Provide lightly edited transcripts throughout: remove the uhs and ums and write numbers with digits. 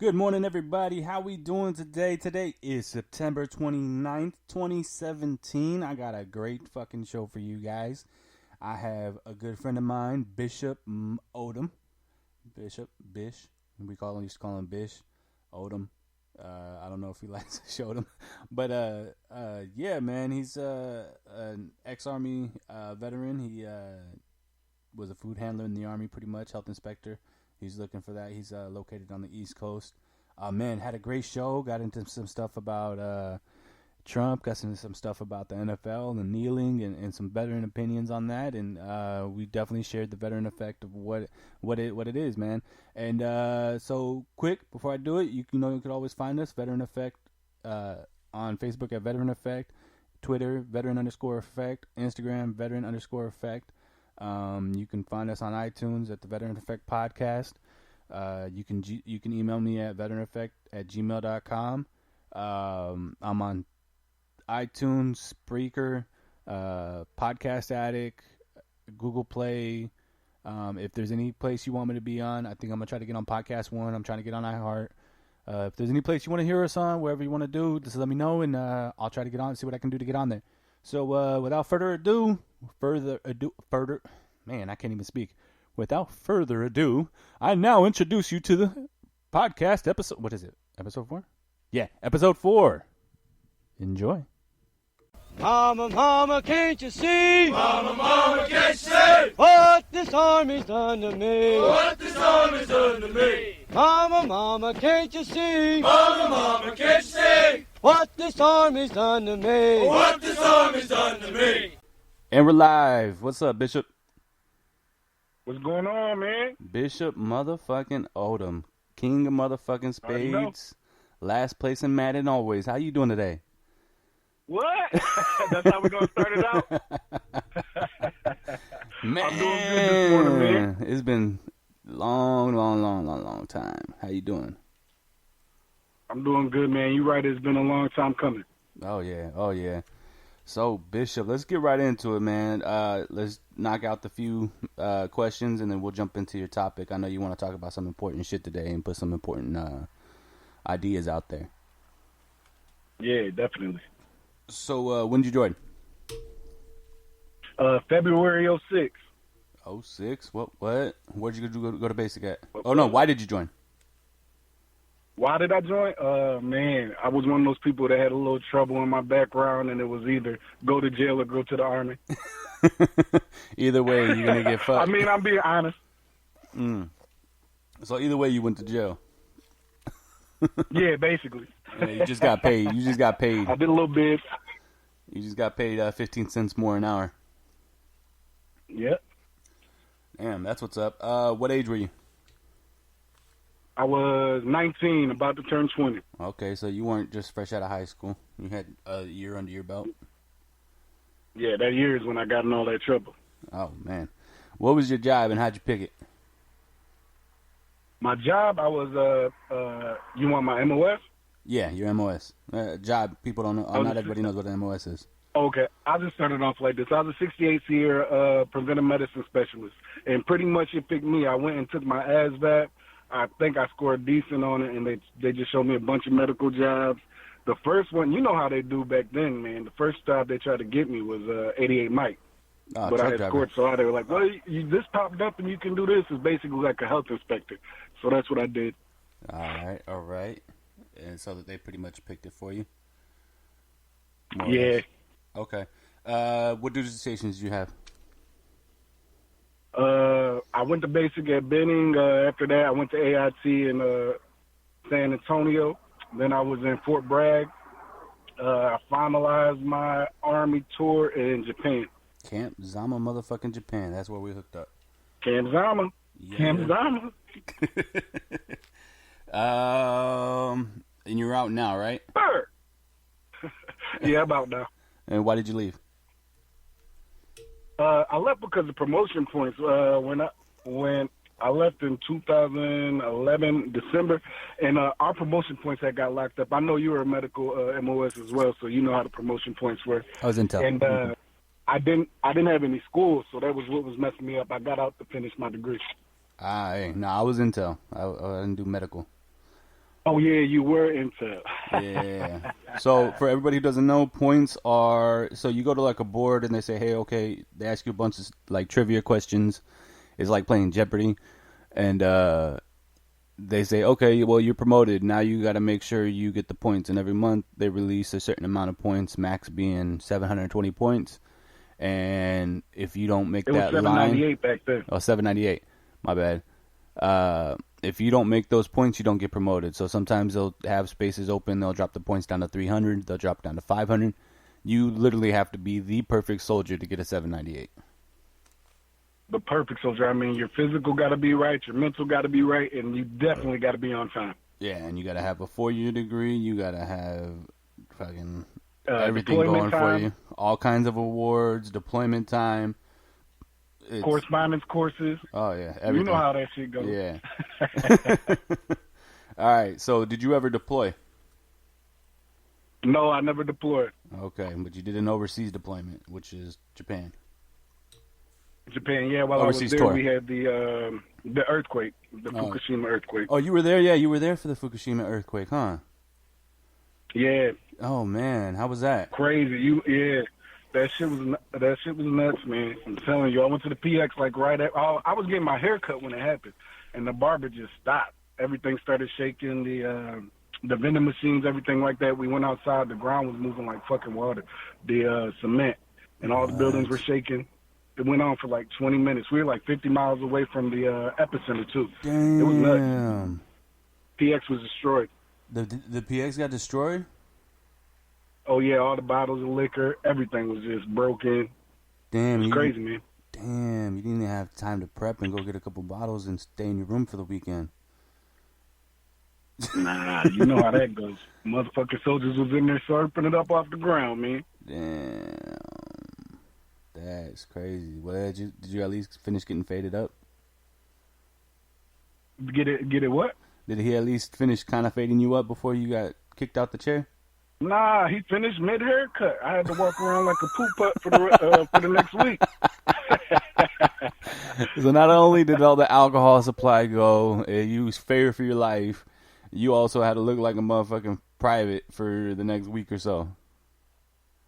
Good morning, everybody. How we doing today? Today is September 29th, 2017. I got a great fucking show for you guys. I have a good friend of mine, Bishop Odom. Bish. We used to call him Bish. Odom. I don't know if he likes to show them. But, yeah, man, he's an ex-Army veteran. He was a food handler in the Army, pretty much, health inspector. He's looking for that. He's located on the East Coast. Man, had a great show. Got into some stuff about Trump. Got into some stuff about the NFL and kneeling and some veteran opinions on that. And we definitely shared the veteran effect of what it is, man. And so quick before I do it, you could always find us Veteran Effect on Facebook at Veteran Effect, Twitter Veteran_Effect, Instagram Veteran_Effect. You can find us on iTunes at the Veteran Effect Podcast. You can email me at veteraneffect@gmail.com. I'm on iTunes, Spreaker, Podcast Addict, Google Play. If there's any place you want me to be on, I think I'm going to try to get on Podcast One. I'm trying to get on iHeart. If there's any place you want to hear us on, wherever you want to do, just let me know, and I'll try to get on and see what I can do to get on there. So without further ado, man, I can't even speak. Without further ado, I now introduce you to the podcast episode. What is it? Episode 4? Yeah, episode 4. Enjoy. Mama, mama, can't you see? Mama, mama, can't you see? What this army's done to me? What this army's done to me? Mama, mama, can't you see? Mama, mama, can't you see? What this army's done to me? What this army's done to me? And we're live. What's up, Bishop? What's going on, man? Bishop motherfucking Odom. King of motherfucking spades. Last place in Madden always. How you doing today? What? That's how we're going to start it out? Man, I'm doing good this morning, man. It's been long time. How you doing? I'm doing good, man. You're right. It's been a long time coming. Oh, yeah. So, Bishop, let's get right into it, man. Let's knock out the few questions, and then we'll jump into your topic. I know you want to talk about some important shit today and put some important ideas out there. Yeah, definitely. So, when did you join? February 06. 06? What? Where'd you go to basic at? Oh, no, why did you join? Why did I join? Man, I was one of those people that had a little trouble in my background, and it was either go to jail or go to the Army. Either way, you're going to get fucked. I mean, I'm being honest. So either way, you went to jail. Yeah, basically. Yeah, you just got paid. I did a little bit. You just got paid 15 cents more an hour. Yep. Damn, that's what's up. What age were you? I was 19, about to turn 20. Okay, so you weren't just fresh out of high school. You had a year under your belt. Yeah, that year is when I got in all that trouble. Oh, man. What was your job and how'd you pick it? My job, I was, you want my MOS? Yeah, your MOS. Job, people don't know. Not everybody knows what an MOS is. Okay, I'll just start it off like this. I was a 68th year preventive medicine specialist, and pretty much it picked me. I went and took my ASVAB. I think I scored decent on it, and they just showed me a bunch of medical jobs. The first one, you know how they do back then, man. The first job they tried to get me was 88 Mike. But I had scored so high, they were like, well, this popped up and you can do this. It's basically like a health inspector. So that's what I did. All right. And so they pretty much picked it for you? Yeah. Okay. What duty stations did you have? I went to basic at Benning. After that, I went to AIT in San Antonio. Then I was in Fort Bragg. I finalized my Army tour in Japan. Camp Zama, motherfucking Japan. That's where we hooked up. Camp Zama. Yeah. Camp Zama. And you're out now, right? Sure. Yeah, about now. And why did you leave? I left because of promotion points. When I left in 2011 December, and our promotion points had got locked up. I know you were a medical MOS as well, so you know how the promotion points were. I was intel. And I didn't have any school, so that was what was messing me up. I got out to finish my degree. No, I was intel. I didn't do medical. Oh yeah, you were into. Yeah. So for everybody who doesn't know, points are so you go to like a board and they say, hey, okay, they ask you a bunch of like trivia questions. It's like playing Jeopardy, and they say, okay, well you're promoted. Now you got to make sure you get the points. And every month they release a certain amount of points, max being 720 points. And if you don't make It that was line, 798 back then. oh 798, my bad. If you don't make those points, you don't get promoted. So sometimes they'll have spaces open. They'll drop the points down to 300. They'll drop it down to 500. You literally have to be the perfect soldier to get a 798. The perfect soldier. I mean, your physical got to be right, your mental got to be right, and you definitely got to be on time. Yeah, and you got to have a 4-year degree. You got to have fucking everything going time, for you. All kinds of awards, deployment time. Correspondence courses. Oh, yeah. Everything. You know how that shit goes. Yeah. All right. So did you ever deploy? No, I never deployed. Okay, but you did an overseas deployment, which is Japan. Japan, yeah. While Overseas I was there, tour. we had the earthquake, the Fukushima earthquake. Oh, you were there? Yeah, you were there for the Fukushima earthquake, huh? Yeah. Oh man, how was that? Crazy. Yeah. That shit was nuts, man. I'm telling you, I went to the PX like right at. I was getting my hair cut when it happened, and the barber just stopped. Everything started shaking. The vending machines, everything like that. We went outside. The ground was moving like fucking water. The cement and all the buildings were shaking. It went on for like 20 minutes. We were like 50 miles away from the epicenter too. Damn. It was nuts. PX was destroyed. The PX got destroyed? Oh yeah, all the bottles of liquor, everything was just broken. Damn, it was crazy, man. Damn, you didn't even have time to prep and go get a couple bottles and stay in your room for the weekend. Nah, you know how that goes. Motherfucking soldiers was in there slurping it up off the ground, man. Damn, that's crazy. Well, did you at least finish getting faded up? Get it what? Did he at least finish kind of fading you up before you got kicked out the chair? Nah, he finished mid haircut. I had to walk around like a poop putt for the next week. So not only did all the alcohol supply go, you was feared for your life, you also had to look like a motherfucking private for the next week or so.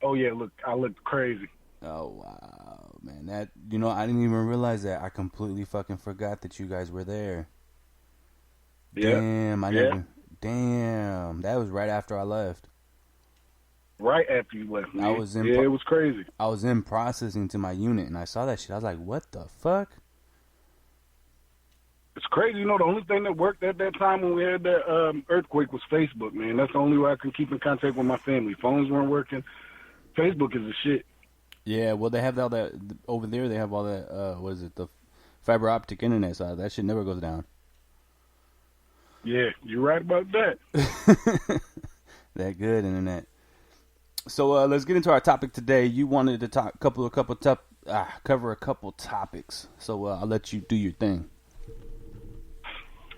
Oh yeah, I looked crazy. Oh wow, man, that I didn't even realize that. I completely fucking forgot that you guys were there. Yeah. Damn, Damn, that was right after I left. Right after you left, man. It was crazy. I was in processing to my unit, and I saw that shit. I was like, what the fuck? It's crazy. The only thing that worked at that time when we had that earthquake was Facebook, man. That's the only way I could keep in contact with my family. Phones weren't working. Facebook is the shit. Yeah, well, they have all that over there. They have all that, what is it, the fiber optic internet side. That shit never goes down. Yeah, you're right about that. That good internet. So let's get into our topic today. You wanted to talk cover a couple topics. So I'll let you do your thing.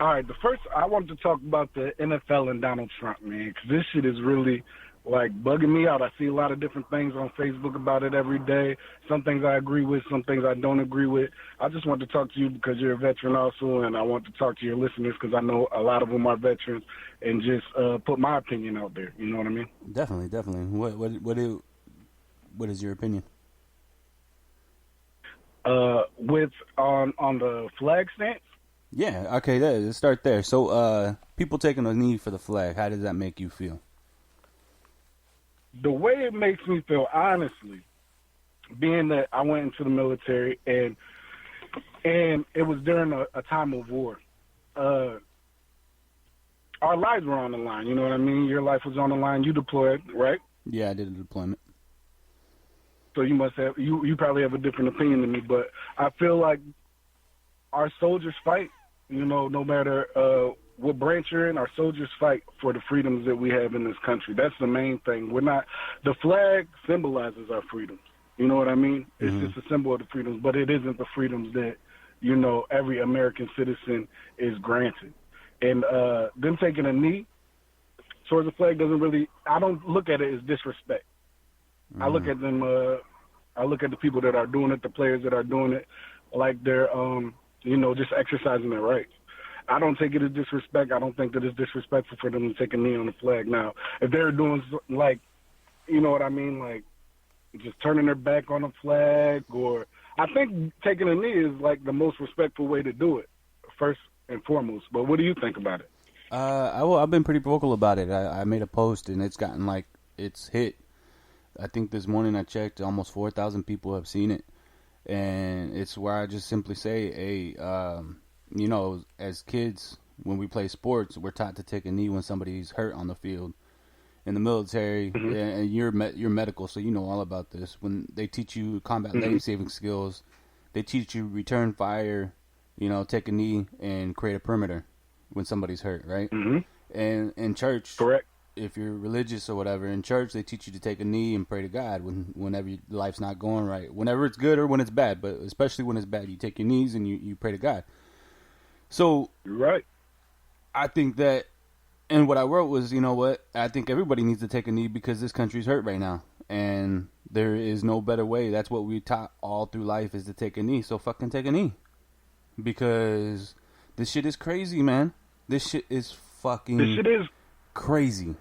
All right, the first I wanted to talk about the NFL and Donald Trump, man, because this shit is really like bugging me out. I see a lot of different things on Facebook about it every day. Some things I agree with, some things I don't agree with. I just want to talk to you because you're a veteran also, and I want to talk to your listeners because I know a lot of them are veterans, and just put my opinion out there. You know what I mean? Definitely. What is your opinion? With on the flag stance? Yeah. Okay. Let's start there. So people taking a knee for the flag. How does that make you feel? The way it makes me feel, honestly, being that I went into the military and it was during a time of war. Our lives were on the line, you know what I mean? Your life was on the line. You deployed, right? Yeah, I did a deployment. So you must have you probably have a different opinion than me, but I feel like our soldiers fight, no matter what branch you're in, our soldiers fight for the freedoms that we have in this country. That's the main thing. The flag symbolizes our freedoms. You know what I mean? It's just a symbol of the freedoms, but it isn't the freedoms that, every American citizen is granted. And them taking a knee towards the flag I don't look at it as disrespect. I look at them, I look at the people that are doing it, the players that are doing it, like they're, just exercising their rights. I don't take it as disrespect. I don't think that it's disrespectful for them to take a knee on the flag. Now, if they're doing, like, you know what I mean, like, just turning their back on the flag, or I think taking a knee is, like, the most respectful way to do it, first and foremost. But what do you think about it? I've been pretty vocal about it. I made a post, and it's gotten, like, it's hit. I think this morning I checked, almost 4,000 people have seen it. And it's where I just simply say, hey, you know, as kids, when we play sports, we're taught to take a knee when somebody's hurt on the field. In the military, and you're medical, so you know all about this. When they teach you combat life-saving skills, they teach you return fire, you know, take a knee and create a perimeter when somebody's hurt, right? And in church, correct, if you're religious or whatever, in church they teach you to take a knee and pray to God whenever your life's not going right, whenever it's good or when it's bad, but especially when it's bad, you take your knees and you pray to God. So you're right. I think that, and what I wrote was, you know what, I think everybody needs to take a knee because this country's hurt right now, and there is no better way. That's what we taught all through life, is to take a knee. So fucking take a knee, because this shit is crazy, man. This shit is crazy.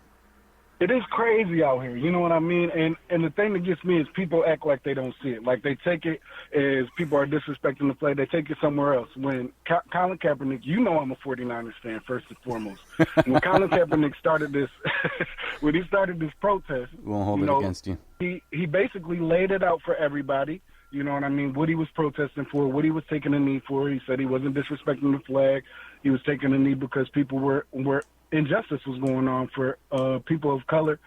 It is crazy out here, you know what I mean? And the thing that gets me is people act like they don't see it. Like, they take it as people are disrespecting the play. They take it somewhere else. When Colin Kaepernick, you know I'm a 49ers fan, first and foremost. When Colin Kaepernick started this, when he started this protest, We won't hold it against you. He basically laid it out for everybody. You know what I mean? What he was protesting for, what he was taking a knee for. He said he wasn't disrespecting the flag. He was taking a knee because people were injustice was going on for people of color,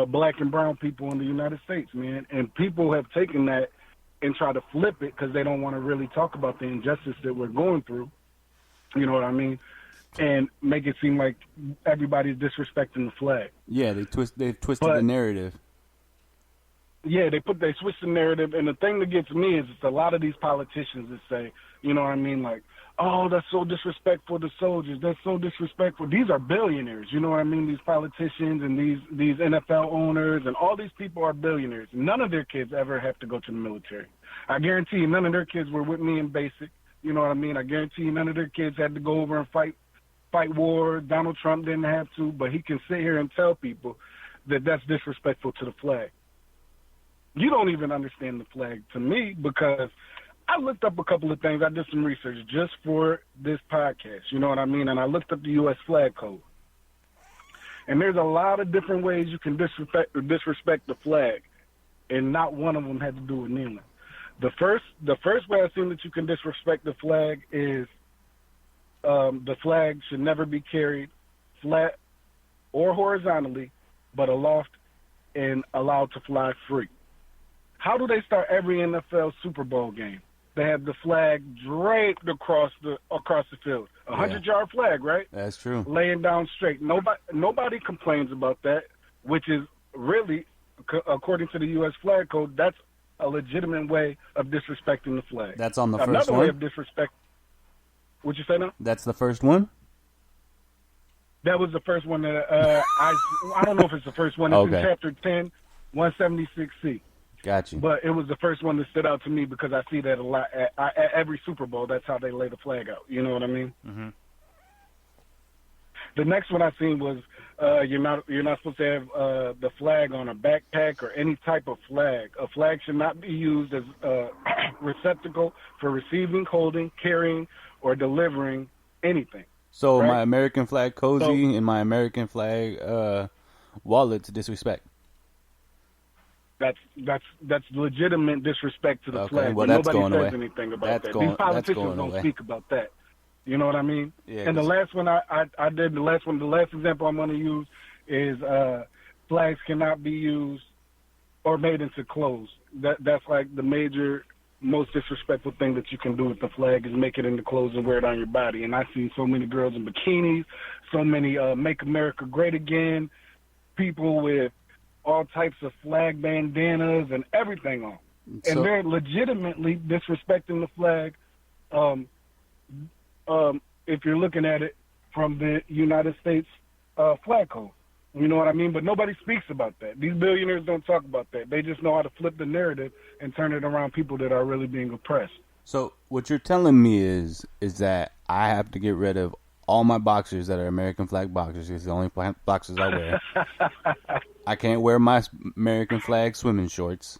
black and brown people in the United States, man. And people have taken that and tried to flip it because they don't want to really talk about the injustice that we're going through. You know what I mean? And make it seem like everybody's disrespecting the flag. Yeah, they've twisted the narrative. Yeah, they switched the narrative, and the thing that gets me is it's a lot of these politicians that say, you know what I mean, like, oh, that's so disrespectful to soldiers. That's so disrespectful. These are billionaires, you know what I mean? These politicians and these NFL owners and all these people are billionaires. None of their kids ever have to go to the military. I guarantee you none of their kids were with me in basic, you know what I mean? I guarantee you none of their kids had to go over and fight war. Donald Trump didn't have to, but he can sit here and tell people that that's disrespectful to the flag. You don't even understand the flag to me, because I looked up a couple of things. I did some research just for this podcast, you know what I mean? And I looked up the U.S. flag code. And there's a lot of different ways you can disrespect the flag, and not one of them had to do with kneeling. The first way I've seen that you can disrespect the flag is the flag should never be carried flat or horizontally, but aloft and allowed to fly free. How do they start every NFL Super Bowl game? They have the flag draped across the field. 100-yard flag, right? That's true. Laying down straight. Nobody complains about that, which is really, according to the U.S. flag code, that's a legitimate way of disrespecting the flag. That's on the first Another one? way of disrespect. What'd you say now? That's the first one? That was the first one that I don't know if it's the first one. It's in Chapter 10, 176C. Got you. But it was the first one that stood out to me because I see that a lot at every Super Bowl. That's how they lay the flag out. You know what I mean? Mm-hmm. The next one I seen was you're not supposed to have the flag on a backpack or any type of flag. A flag should not be used as a receptacle for receiving, holding, carrying, or delivering anything. So right? My American flag cozy and my American flag wallet's disrespect. That's legitimate disrespect to the flag. Well, but that's nobody going says away. anything about that. These politicians don't speak about that. You know what I mean? Yeah, and the last one I did, the last example I'm going to use is flags cannot be used or made into clothes. That's like the major, most disrespectful thing that you can do with the flag is make it into clothes and wear it on your body. And I've seen so many girls in bikinis, so many Make America Great Again, people with all types of flag bandanas and everything on. And they're legitimately disrespecting the flag if you're looking at it from the United States flag code. You know what I mean? But nobody speaks about that. These billionaires don't talk about that. They just know how to flip the narrative and turn it around people that are really being oppressed. So what you're telling me is that I have to get rid of all my boxers that are American flag boxers. It's the only boxers I wear. I can't wear my American flag swimming shorts.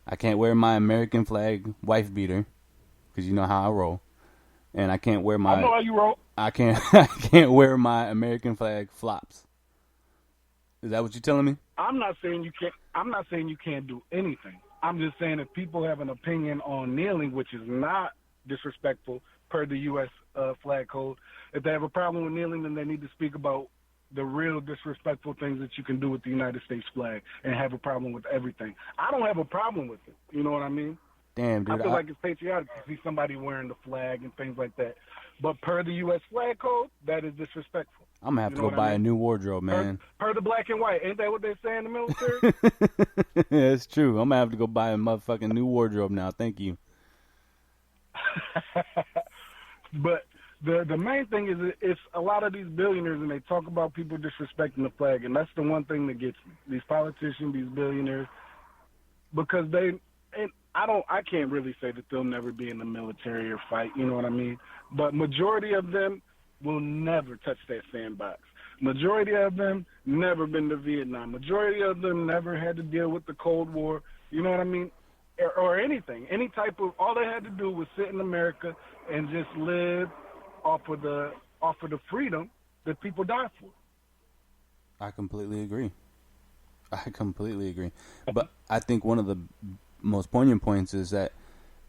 I can't wear my American flag wife beater because you know how I roll. And I can't wear my. I know how you roll. I can't. I can't wear my American flag flops. Is that what you're telling me? I'm not saying you can't. I'm not saying you can't do anything. I'm just saying if people have an opinion on kneeling, which is not disrespectful per the U.S. Flag code, if they have a problem with kneeling, then they need to speak about the real disrespectful things that you can do with the United States flag and have a problem with everything. I don't have a problem with it. You know what I mean? Damn, dude. I feel like it's patriotic to see somebody wearing the flag and things like that. But per the U.S. flag code, that is disrespectful. I'm going to have to go buy a new wardrobe, man. Per the black and white. Ain't that what they say in the military? Yeah, it's true. I'm going to have to go buy a motherfucking new wardrobe now. Thank you. But the main thing is it's a lot of these billionaires, and they talk about people disrespecting the flag, and that's the one thing that gets me. These politicians, these billionaires, because I can't really say that they'll never be in the military or fight, you know what I mean? But majority of them will never touch that sandbox. Majority of them never been to Vietnam. Majority of them never had to deal with the Cold War, you know what I mean? Or anything. Any type of, all they had to do was sit in America and just live off of the freedom that people died for. I completely agree. But I think one of the most poignant points is that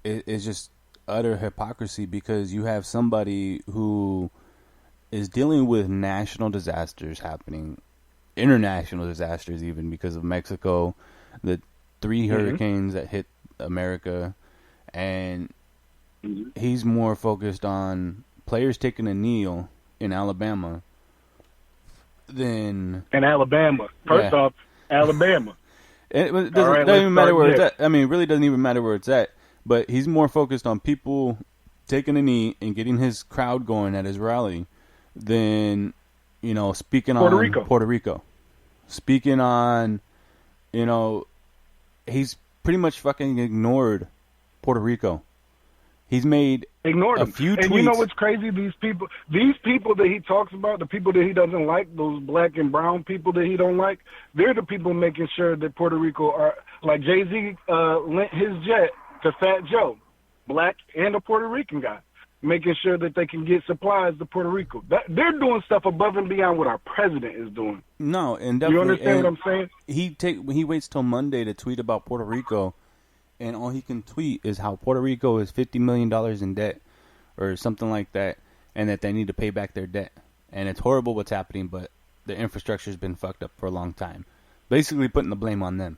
it's just utter hypocrisy because you have somebody who is dealing with national disasters happening, international disasters even because of Mexico, the 3 hurricanes that hit America, and he's more focused on players taking a kneel in Alabama than... In Alabama. First off, Alabama. It doesn't even matter where it's at. I mean, it really doesn't even matter where it's at. But he's more focused on people taking a knee and getting his crowd going at his rally than, speaking on Puerto Rico. Speaking on, he's pretty much fucking ignored Puerto Rico. He's made a few tweets. And you know what's crazy? These people that he talks about, the people that he doesn't like, those black and brown people that he don't like, they're the people making sure that Puerto Rico are, like Jay-Z lent his jet to Fat Joe, black and a Puerto Rican guy, making sure that they can get supplies to Puerto Rico. They're doing stuff above and beyond what our president is doing. No, and definitely. You understand what I'm saying? He waits till Monday to tweet about Puerto Rico, and all he can tweet is how Puerto Rico is $50 million in debt or something like that, and that they need to pay back their debt. And it's horrible what's happening, but the infrastructure's been fucked up for a long time. Basically putting the blame on them.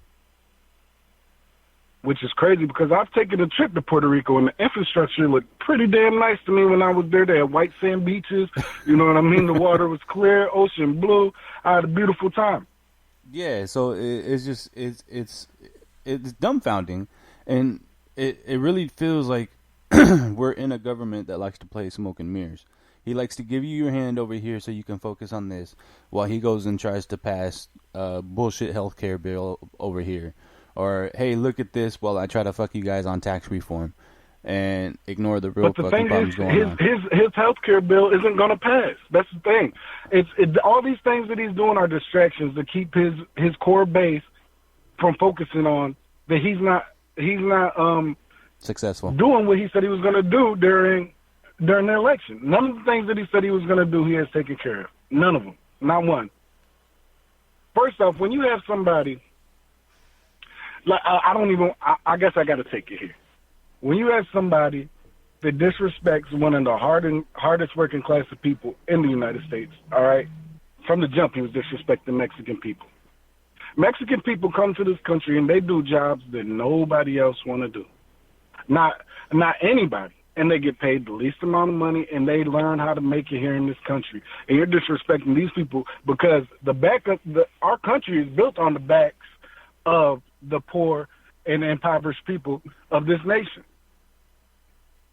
Which is crazy because I've taken a trip to Puerto Rico and the infrastructure looked pretty damn nice to me when I was there. They had white sand beaches. You know what I mean? The water was clear, ocean blue. I had a beautiful time. Yeah, so it's dumbfounding. And it really feels like we're in a government that likes to play smoke and mirrors. He likes to give you your hand over here so you can focus on this while he goes and tries to pass a bullshit healthcare bill over here. Or, hey, look at this while I try to fuck you guys on tax reform and ignore the real fucking problems going on. His healthcare bill isn't going to pass. That's the thing. All these things that he's doing are distractions to keep his core base from focusing on that he's not successful doing what he said he was going to do during the election. None of the things that he said he was going to do, he has taken care of. None of them. Not one. First off, when you have somebody, like I guess I got to take it here. When you have somebody that disrespects one of the hardest working class of people in the United States, all right, from the jump he was disrespecting Mexican people. Mexican people come to this country and they do jobs that nobody else want to do. Not anybody. And they get paid the least amount of money and they learn how to make it here in this country. And you're disrespecting these people because our country is built on the backs of the poor and impoverished people of this nation.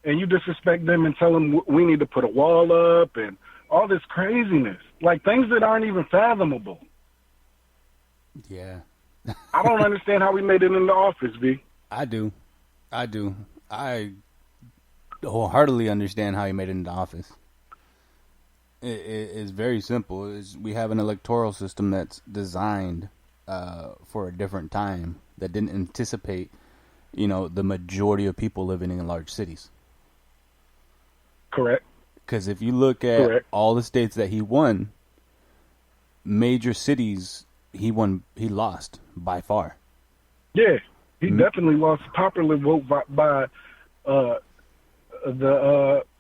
And you disrespect them and tell them we need to put a wall up and all this craziness. Like things that aren't even fathomable. Yeah. I don't understand how we made it in the office, V. I do. I wholeheartedly understand how he made it into office. It's very simple. We have an electoral system that's designed for a different time that didn't anticipate, the majority of people living in large cities. Correct. Because if you look at all the states that he won, major cities, he lost by far. Yeah, he definitely lost popular vote by the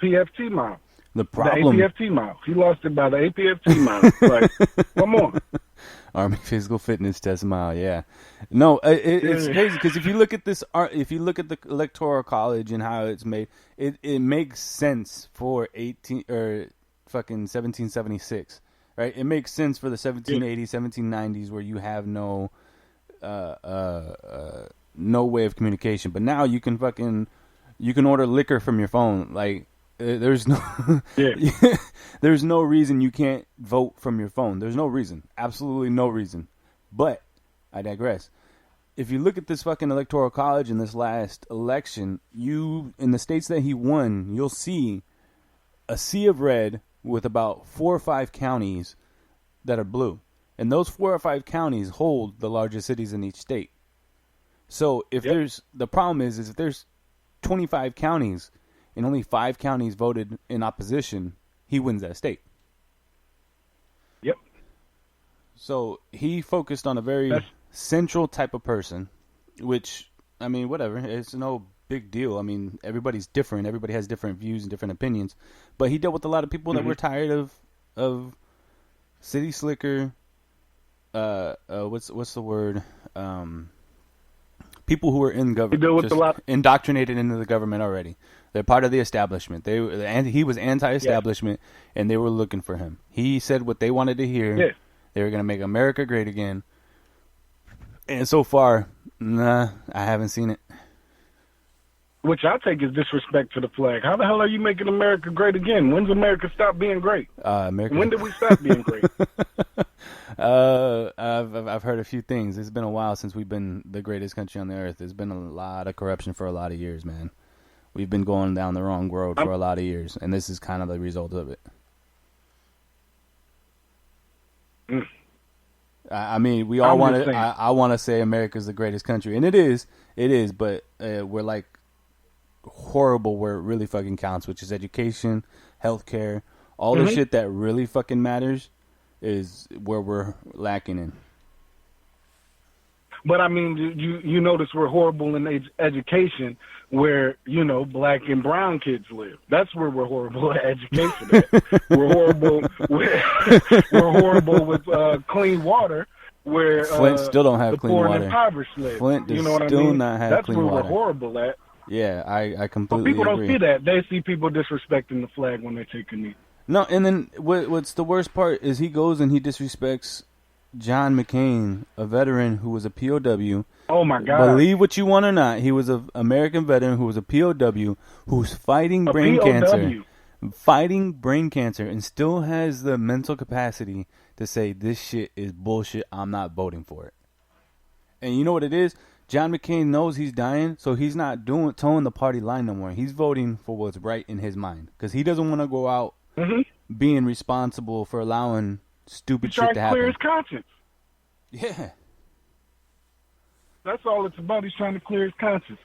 PFT mile. The problem, the APFT mile. He lost it by the APFT mile. Like, come on. Army Physical Fitness Test mile. Yeah, no, it's crazy because if you look at this, if you look at the Electoral College and how it's made, it makes sense for 1776, right? It makes sense for the 1780s, 1790s where you have no way of communication. But now you can order liquor from your phone. Like, there's no there's no reason you can't vote from your phone. There's no reason. Absolutely no reason. But I digress. If you look at this fucking Electoral College in this last election, in the states that he won, you'll see a sea of red with about 4 or 5 counties that are blue. And those 4 or 5 counties hold the largest cities in each state. So if the problem is if there's 25 counties and only 5 counties voted in opposition, he wins that state. Yep. So he focused on a very central type of person, which, I mean, whatever. It's no big deal. I mean, everybody's different. Everybody has different views and different opinions. But he dealt with a lot of people that were tired of city slicker. What's the word? People who were in government, just indoctrinated into the government already. They're part of the establishment. He was anti-establishment, and they were looking for him. He said what they wanted to hear. Yeah. They were going to make America great again. And so far, nah, I haven't seen it. Which I take as disrespect to the flag. How the hell are you making America great again? When's America stop being great? When did we stop being great? I've heard a few things. It's been a while since we've been the greatest country on the earth. There's been a lot of corruption for a lot of years, man. We've been going down the wrong road for a lot of years, and this is kind of the result of it. I mean, we all want to. I want to say America's the greatest country, and it is. But we're like horrible where it really fucking counts, which is education, healthcare, all the shit that really fucking matters is where we're lacking in. But I mean, you notice we're horrible in education, where black and brown kids live. That's where we're horrible at education. We're horrible with clean water, where Flint still don't have clean water. The poor and impoverished live. Flint does still not have clean water. That's where we're horrible at. Yeah, I completely agree. But people don't see that. They see people disrespecting the flag when they take a knee. No, and then what's the worst part is he goes and he disrespects John McCain, a veteran who was a POW. Oh, my God. Believe what you want or not, he was an American veteran who was a POW who's fighting brain cancer. Fighting brain cancer and still has the mental capacity to say, this shit is bullshit, I'm not voting for it. And you know what it is? John McCain knows he's dying, so he's not towing the party line no more. He's voting for what's right in his mind. Because he doesn't want to go out being responsible for allowing stupid shit to happen. He's trying to clear his conscience. Yeah. That's all it's about. He's trying to clear his conscience.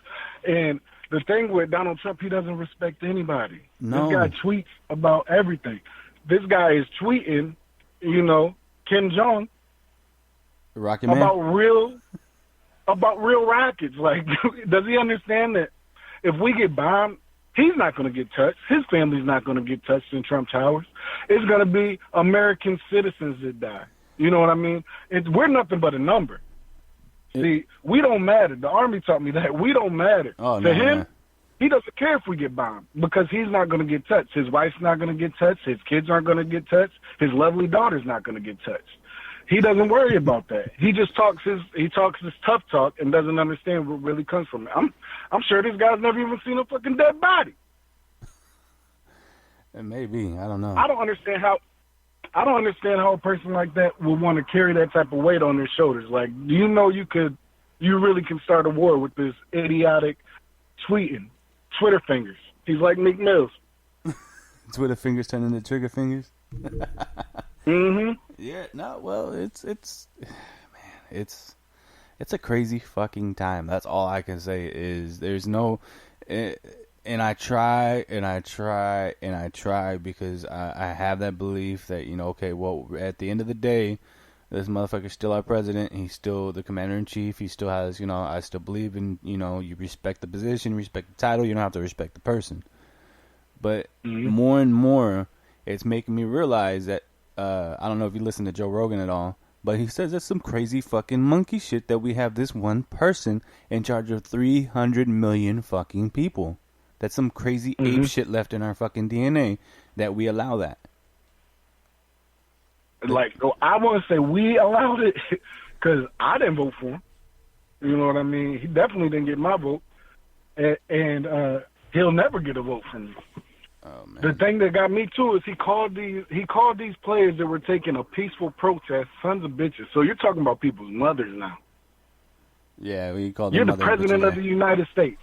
And the thing with Donald Trump, he doesn't respect anybody. No. This guy tweets about everything. This guy is tweeting, Kim Jong Rocket Man? about real rockets. Like, does he understand that if we get bombed, he's not going to get touched. His family's not going to get touched in Trump Towers. It's going to be American citizens that die. You know what I mean? We're nothing but a number. See, we don't matter. The Army taught me that. We don't matter. To him, he doesn't care if we get bombed because he's not going to get touched. His wife's not going to get touched. His kids aren't going to get touched. His lovely daughter's not going to get touched. He doesn't worry about that. He just talks his tough talk and doesn't understand what really comes from it. I'm sure this guy's never even seen a fucking dead body. Maybe. I don't know. I don't understand how a person like that would want to carry that type of weight on their shoulders. Like, do you know you really can start a war with this idiotic Twitter fingers. He's like Meek Mills. Twitter fingers turn into trigger fingers? Mm-hmm. Yeah, no, well, it's a crazy fucking time. That's all I can say is there's no, and I try and I try and I try because I have that belief that, okay, well, at the end of the day, this motherfucker's still our president. He's still the commander-in-chief. He still has, I still believe in, you respect the position, respect the title. You don't have to respect the person. But more and more, it's making me realize that, I don't know if you listen to Joe Rogan at all, but he says that's some crazy fucking monkey shit that we have this one person in charge of 300 million fucking people. That's some crazy ape shit left in our fucking DNA that we allow that. Like, I want to say we allowed it because I didn't vote for him. You know what I mean? He definitely didn't get my vote, and he'll never get a vote from me. Oh, man. The thing that got me too is he called these players that were taking a peaceful protest sons of bitches. So you're talking about people's mothers now. Yeah, we call them. You're the president of the United States.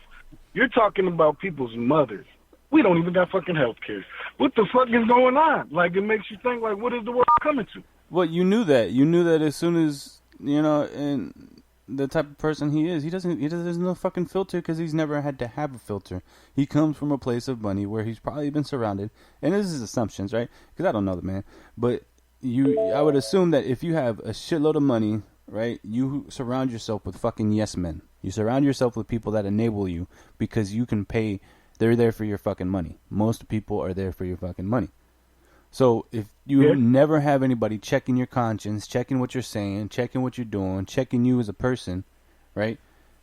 You're talking about people's mothers. We don't even got fucking health care. What the fuck is going on? Like, it makes you think, like, what is the world coming to? Well, you knew that. You knew that as soon as, and the type of person he is. There's no fucking filter because he's never had to have a filter. He comes from a place of money where he's probably been surrounded, and this is assumptions, right? Because I don't know the man. But I would assume that if you have a shitload of money, right, you surround yourself with fucking yes men. You surround yourself with people that enable you because you can pay. They're there for your fucking money. Most people are there for your fucking money. So if you never have anybody checking your conscience, checking what you're saying, checking what you're doing, checking you as a person, right?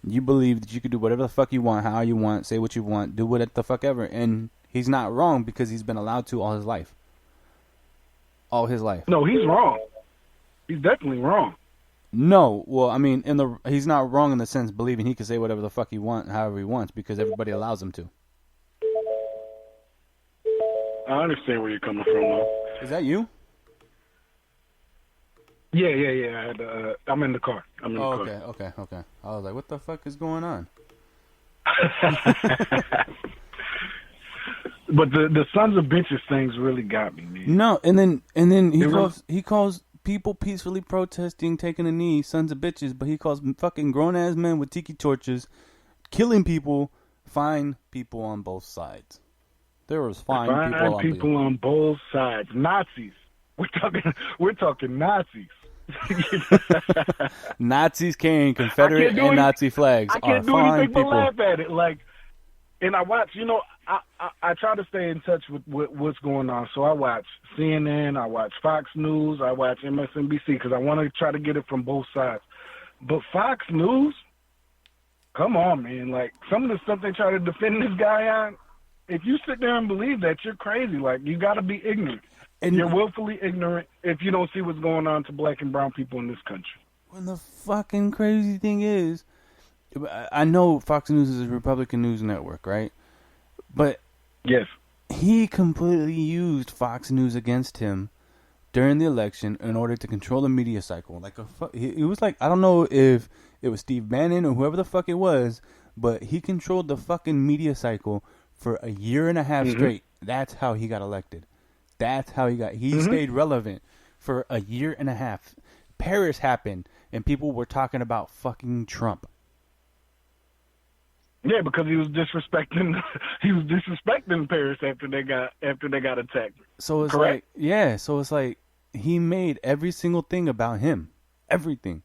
You believe that you could do whatever the fuck you want, how you want, say what you want, do what the fuck ever. And he's not wrong because he's been allowed to all his life. All his life. No, he's wrong. He's definitely wrong. No, well, I mean, he's not wrong in the sense believing he can say whatever the fuck he wants, however he wants, because everybody allows him to. I understand where you're coming from, though. Is that you? Yeah. I had, I'm in the car. Okay. I was like, what the fuck is going on? But the sons of bitches things really got me, man. No, and then he calls people peacefully protesting, taking a knee, sons of bitches, but he calls fucking grown ass men with tiki torches, killing people, fine people on both sides. There was fine people on both sides. Nazis. We're talking Nazis. Nazis carrying Confederate and Nazi flags. I can't do anything but laugh at it. Like, and I watch. I try to stay in touch with what's going on. So I watch CNN. I watch Fox News. I watch MSNBC because I want to try to get it from both sides. But Fox News, come on, man. Like, some of the stuff they try to defend this guy on. If you sit there and believe that, you're crazy. Like, you got to be ignorant. And you're willfully ignorant if you don't see what's going on to black and brown people in this country. When the fucking crazy thing is, I know Fox News is a Republican news network, right? But yes, he completely used Fox News against him during the election in order to control the media cycle. Like it was like, I don't know if it was Steve Bannon or whoever the fuck it was, but he controlled the fucking media cycle for a year and a half straight. That's how he got elected. That's how he stayed relevant for a year and a half. Paris happened, and people were talking about fucking Trump. Yeah, because he was disrespecting Paris after they got attacked. So it's correct? It's like he made every single thing about him, everything,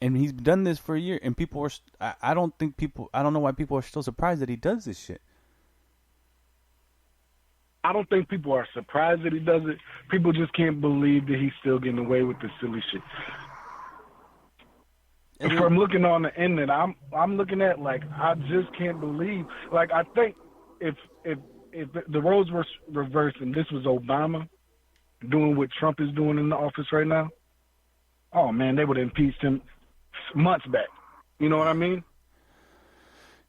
and he's done this for a year. And people are, I don't know why people are still surprised that he does this shit. I don't think people are surprised that he does it. People just can't believe that he's still getting away with this silly shit. From looking on the internet, I'm looking at, like, I just can't believe. Like, I think if the roles were reversed and this was Obama doing what Trump is doing in the office right now, oh man, they would have impeached him months back. You know what I mean?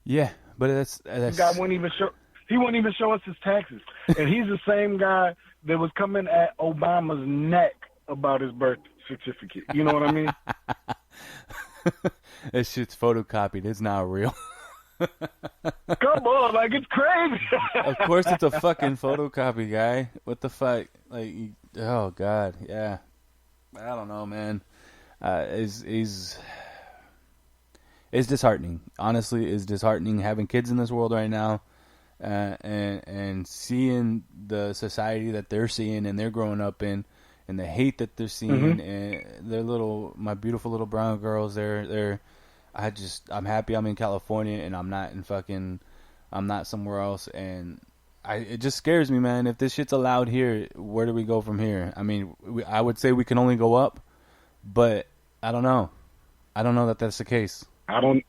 Yeah, but that's the guy wouldn't even show. He wouldn't even show us his taxes. And he's the same guy that was coming at Obama's neck about his birth certificate. You know what I mean? That shit's photocopied. It's not real. Come on, like, it's crazy. Of course it's a fucking photocopy, guy. What the fuck? Like, Oh God, yeah. I don't know, man. It's disheartening. Honestly, it's disheartening having kids in this world right now, and seeing the society that they're seeing and they're growing up in, and the hate that they're seeing, and my beautiful little brown girls. I'm happy I'm in California and I'm not somewhere else, and it just scares me, man. If this shit's allowed here, where do we go from here? I mean, I would say we can only go up, but I don't know. I don't know that that's the case. I don't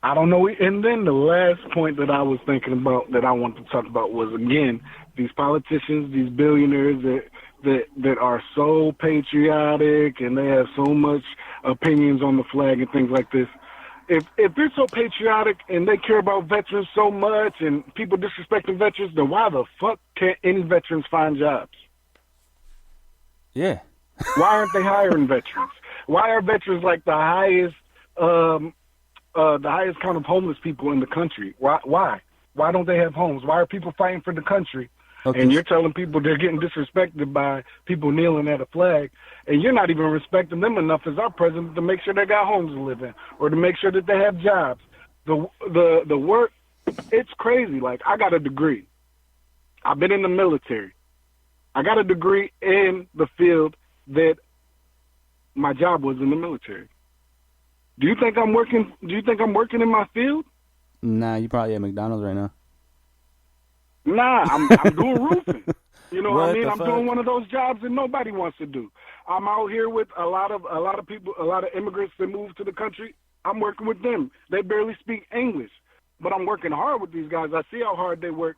know. And then the last point that I was thinking about that I wanted to talk about was, again, these politicians, these billionaires that are so patriotic and they have so much opinions on the flag and things like this. If they're so patriotic and they care about veterans so much and people disrespecting veterans, then why the fuck can't any veterans find jobs? Yeah. Why aren't they hiring veterans? Why are veterans like the highest count of homeless people in the country? Why? Why don't they have homes? Why are people fighting for the country? Okay. And you're telling people they're getting disrespected by people kneeling at a flag, and you're not even respecting them enough as our president to make sure they got homes to live in or to make sure that they have jobs. The work, it's crazy. Like, I got a degree. I've been in the military. I got a degree in the field that my job was in the military. Do you think I'm working in my field? Nah, you probably at McDonald's right now. Nah, I'm doing roofing. You know what I mean? I'm doing one of those jobs that nobody wants to do. I'm out here with a lot of people, a lot of immigrants that move to the country. I'm working with them. They barely speak English, but I'm working hard with these guys. I see how hard they work,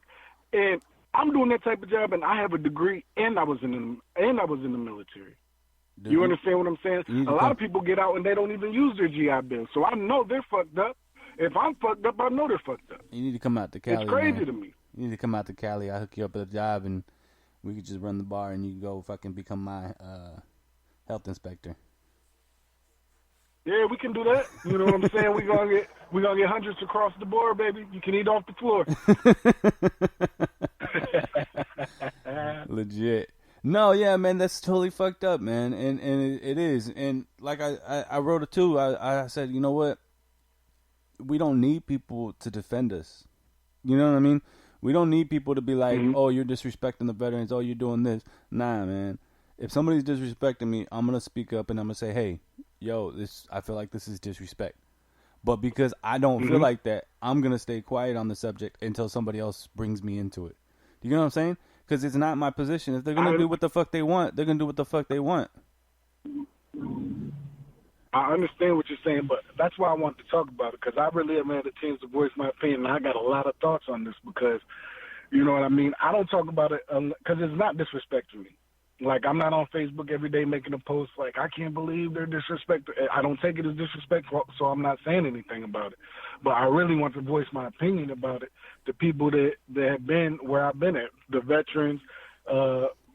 and I'm doing that type of job. And I have a degree, and I was in the military. Dude, you understand what I'm saying? A lot of people get out and they don't even use their GI Bill, so I know they're fucked up. If I'm fucked up, I know they're fucked up. You need to come out to Cali. It's crazy to me. You need to come out to Cali. I'll hook you up at a job, and we could just run the bar, and you can go fucking become my health inspector. Yeah, we can do that. You know what I'm saying? We're gonna get hundreds across the board, baby. You can eat off the floor. Legit. No, yeah, man, that's totally fucked up, man, and it is. And like I wrote it too. I said, you know what? We don't need people to defend us. You know what I mean? We don't need people to be like, oh, you're disrespecting the veterans. Oh, you're doing this. Nah, man. If somebody's disrespecting me, I'm going to speak up and I'm going to say, hey, yo, I feel like this is disrespect. But because I don't feel like that, I'm going to stay quiet on the subject until somebody else brings me into it. Do you know what I'm saying? Because it's not my position. If they're going to do what the fuck they want, they're going to do what the fuck they want. I understand what you're saying, but that's why I want to talk about it, because I really have had a chance to voice my opinion, and I got a lot of thoughts on this because, you know what I mean? I don't talk about it because it's not disrespect to me. Like, I'm not on Facebook every day making a post like, I can't believe they're disrespectful. I don't take it as disrespectful, so I'm not saying anything about it. But I really want to voice my opinion about it to people that have been where I've been at, the veterans,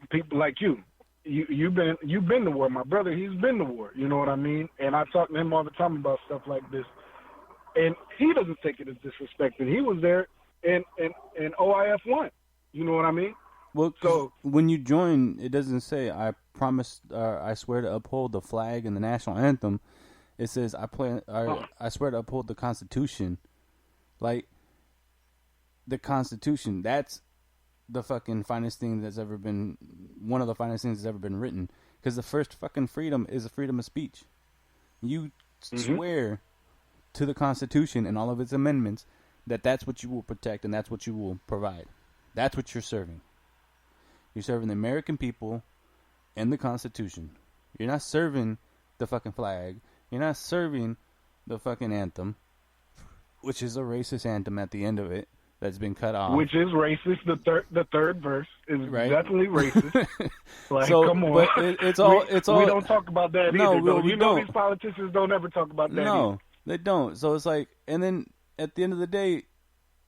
people like you. You've been to war. My brother, he's been to war. You know what I mean? And I talk to him all the time about stuff like this. And he doesn't take it as disrespect. And he was there in OIF 1. You know what I mean? Well, so when you join, it doesn't say, I swear to uphold the flag and the national anthem. It says, I swear to uphold the Constitution. Like, the Constitution, that's the fucking finest thing that's ever been, one of the finest things that's ever been written. Because the first fucking freedom is the freedom of speech. You swear to the Constitution and all of its amendments that that's what you will protect and that's what you will provide. That's what you're serving. You're serving the American people and the Constitution. You're not serving the fucking flag. You're not serving the fucking anthem, which is a racist anthem at the end of it. That's been cut off. Which is racist. The third verse is definitely racist. Like, so, come on. But it's all. We don't talk about that either. Though. You know these politicians don't ever talk about that either. They don't. So it's like, and then at the end of the day,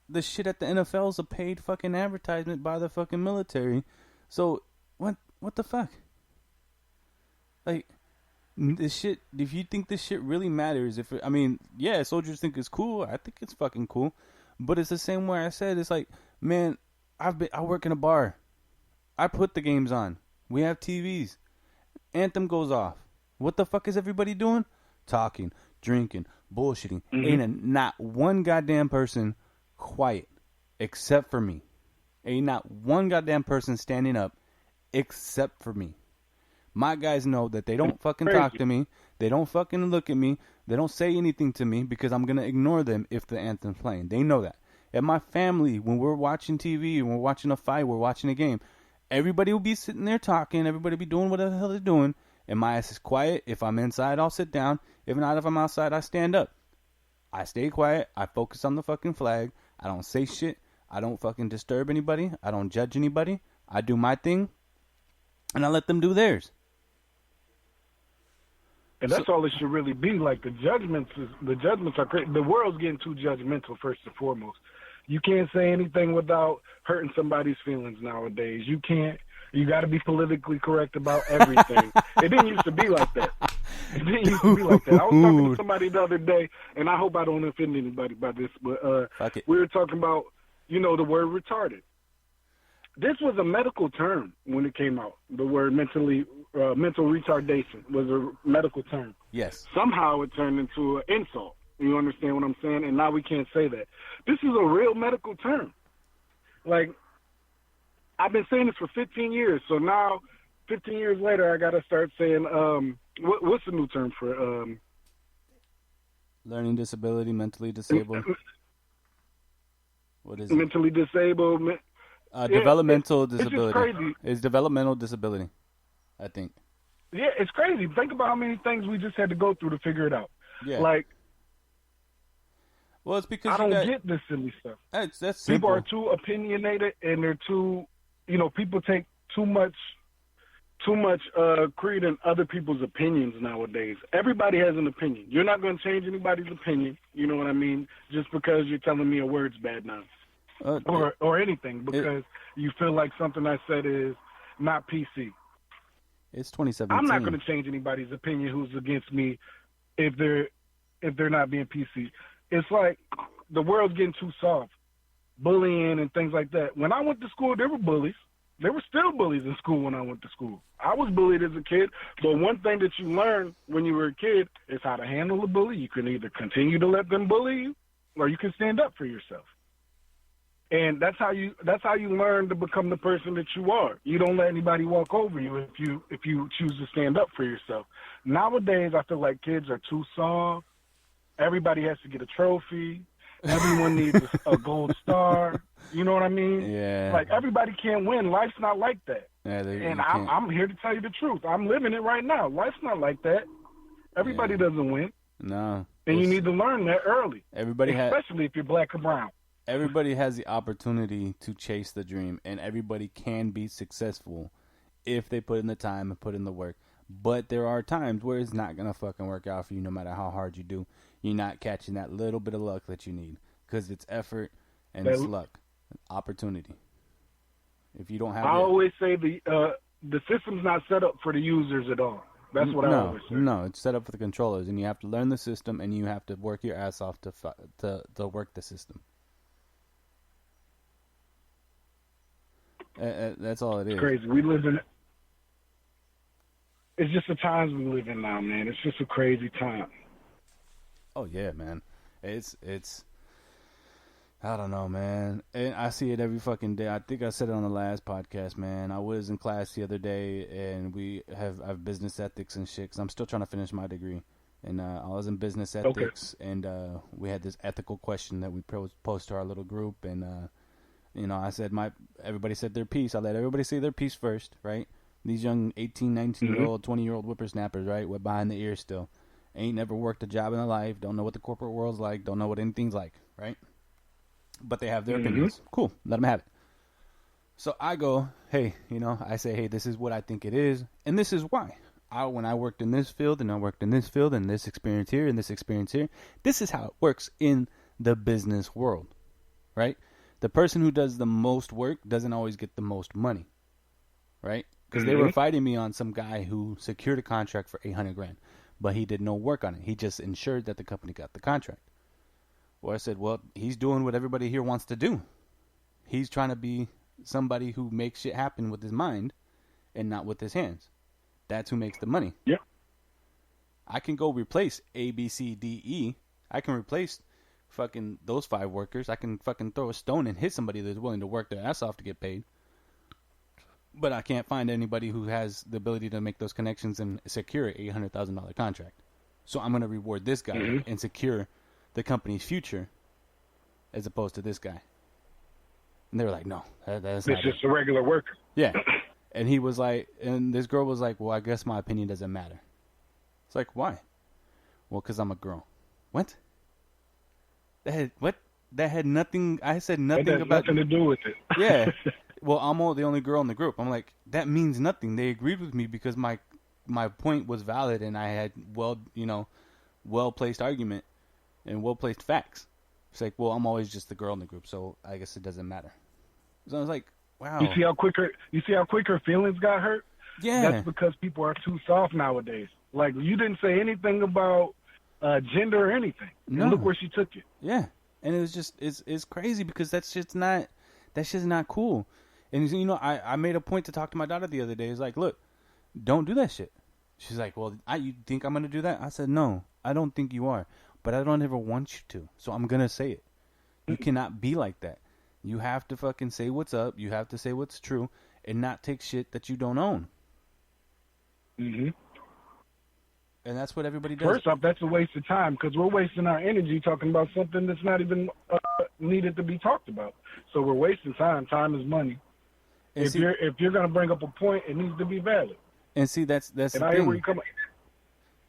the shit at the NFL is a paid fucking advertisement by the fucking military. So what the fuck? Like, this shit, if you think this shit really matters, soldiers think it's cool. I think it's fucking cool. But it's the same way I said. It's like, man, I work in a bar. I put the games on. We have TVs. Anthem goes off. What the fuck is everybody doing? Talking, drinking, bullshitting. Ain't not one goddamn person quiet except for me. Ain't not one goddamn person standing up except for me. My guys know that they don't fucking talk to me. They don't fucking look at me. They don't say anything to me because I'm going to ignore them if the anthem's playing. They know that. And my family, when we're watching TV, when we're watching a fight, we're watching a game, everybody will be sitting there talking. Everybody will be doing what the hell they're doing. And my ass is quiet. If I'm inside, I'll sit down. If not, if I'm outside, I stand up. I stay quiet. I focus on the fucking flag. I don't say shit. I don't fucking disturb anybody. I don't judge anybody. I do my thing. And I let them do theirs. And that's all it should really be. Like the judgments are crazy. The world's getting too judgmental first and foremost. You can't say anything without hurting somebody's feelings nowadays. You can't. You got to be politically correct about everything. It didn't used to be like that. It didn't used to be like that. I was talking to somebody the other day, and I hope I don't offend anybody by this, but we were talking about, the word retarded. This was a medical term when it came out. The word mental retardation was a medical term. Yes. Somehow it turned into an insult. You understand what I'm saying? And now we can't say that. This is a real medical term. Like, I've been saying this for 15 years. So now, 15 years later, I got to start saying, what's the new term for? Learning disability, mentally disabled. What is it? Mentally disabled. Developmental disability. It's just crazy. It's developmental disability, I think. Yeah, it's crazy. Think about how many things we just had to go through to figure it out. Yeah. Like, well, it's because I don't get this silly stuff. That's simple. People are too opinionated, and they're too, people take too much creed in other people's opinions nowadays. Everybody has an opinion. You're not going to change anybody's opinion, you know what I mean, just because you're telling me a word's bad now. Or anything, because you feel like something I said is not PC. It's 2017. I'm not going to change anybody's opinion who's against me if they're not being PC. It's like the world's getting too soft, bullying and things like that. When I went to school, there were bullies. There were still bullies in school when I went to school. I was bullied as a kid, but one thing that you learn when you were a kid is how to handle a bully. You can either continue to let them bully you, or you can stand up for yourself. And that's how you learn to become the person that you are. You don't let anybody walk over you if you choose to stand up for yourself. Nowadays, I feel like kids are too soft. Everybody has to get a trophy. Everyone needs a gold star. You know what I mean? Yeah. Like, everybody can't win. Life's not like that. Yeah, and I'm here to tell you the truth. I'm living it right now. Life's not like that. Everybody doesn't win. No. And you need to learn that early. Especially if you're black or brown. Everybody has the opportunity to chase the dream, and everybody can be successful if they put in the time and put in the work. But there are times where it's not going to fucking work out for you no matter how hard you do. You're not catching that little bit of luck that you need, because it's effort and it's luck, opportunity. If you don't have always say the system's not set up for the users at all. That's what I always say. No, it's set up for the controllers, and you have to learn the system, and you have to work your ass off to work the system. That's all it is. It's crazy. We live in. It's just the times we live in now, man. It's just a crazy time. Oh yeah, man. It's. I don't know, man. And I see it every fucking day. I think I said it on the last podcast, man. I was in class the other day, and I have business ethics and shit. Cause I'm still trying to finish my degree, and I was in business ethics, and we had this ethical question that we post to our little group, and I said everybody said their piece. I let everybody say their piece first, right? These young 18, 19-year-old, 20-year-old whippersnappers, right? We're behind the ears still. Ain't never worked a job in their life. Don't know what the corporate world's like. Don't know what anything's like, right? But they have their opinions. Cool. Let them have it. So I go, hey, I say, hey, this is what I think it is. And this is why. When I worked in this field, and I worked in this field, and this experience here, and this experience here, this is how it works in the business world, right? The person who does the most work doesn't always get the most money, right? Because they were fighting me on some guy who secured a contract for $800,000, but he did no work on it. He just ensured that the company got the contract. Well, I said, well, he's doing what everybody here wants to do. He's trying to be somebody who makes shit happen with his mind, and not with his hands. That's who makes the money. Yeah. I can go replace A, B, C, D, E. I can replace fucking those 5 workers. I can fucking throw a stone and hit somebody that's willing to work their ass off to get paid. But I can't find anybody who has the ability to make those connections and secure an $800,000 contract. So I'm going to reward this guy and secure the company's future as opposed to this guy. And they were like, no, that's not It's just a regular worker. Yeah. And he was like, and this girl was like, well, I guess my opinion doesn't matter. It's like, why? Well, because I'm a girl. What? That had nothing, I said nothing That has about. nothing to do with it. Yeah. Well, I'm the only girl in the group. I'm like, that means nothing. They agreed with me because my point was valid and I had well-placed argument and well-placed facts. It's like, well, I'm always just the girl in the group, so I guess it doesn't matter. So I was like, wow. You see how quick her feelings got hurt? Yeah. That's because people are too soft nowadays. Like, you didn't say anything about gender or anything. No. And look where she took you. Yeah. And it was just, it's crazy because that's just not cool. And, you know, I made a point to talk to my daughter the other day. It's like, look, don't do that shit. She's like, well, you think I'm going to do that? I said, no, I don't think you are. But I don't ever want you to. So I'm going to say it. You cannot be like that. You have to fucking say what's up. You have to say what's true and not take shit that you don't own. Mm-hmm. And that's what everybody does. First off, that's a waste of time because we're wasting our energy talking about something that's not even needed to be talked about. So we're wasting time. Time is money. And if you're going to bring up a point, it needs to be valid. And see, that's and the I hear where thing. you come.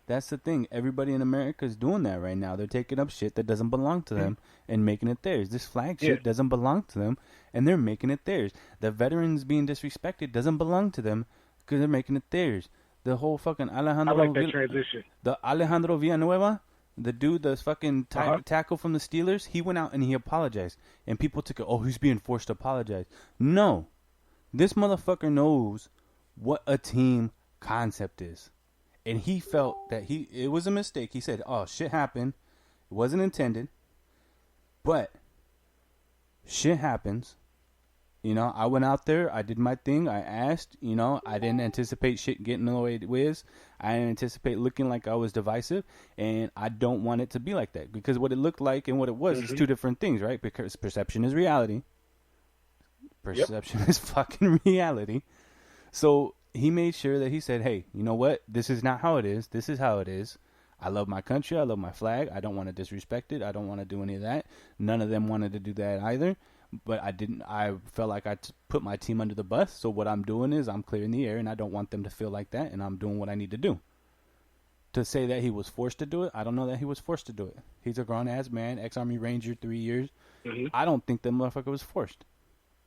That's the thing. Everybody in America is doing that right now. They're taking up shit that doesn't belong to them and making it theirs. This flag shit doesn't belong to them, and they're making it theirs. The veterans being disrespected doesn't belong to them because they're making it theirs. The whole fucking Alejandro. I like that transition. The Alejandro Villanueva, the dude, the fucking tackle from the Steelers, he went out and he apologized. And people took it, oh, he's being forced to apologize. No. This motherfucker knows what a team concept is. And he felt that it was a mistake. He said, oh, shit happened. It wasn't intended. But shit happens. You know, I went out there. I did my thing. I asked. You know, I didn't anticipate shit getting the way it was. I didn't anticipate looking like I was divisive. And I don't want it to be like that. Because what it looked like and what it was is two different things, right? Because perception is reality. Perception is fucking reality. So he made sure that he said, hey, you know what? This is not how it is. This is how it is. I love my country. I love my flag. I don't want to disrespect it. I don't want to do any of that. None of them wanted to do that either. But I felt like I put my team under the bus. So what I'm doing is I'm clearing the air, and I don't want them to feel like that, and I'm doing what I need to do. To say that he was forced to do it, I don't know that he was forced to do it. He's a grown-ass man, ex-Army Ranger, 3 years. I don't think that motherfucker was forced.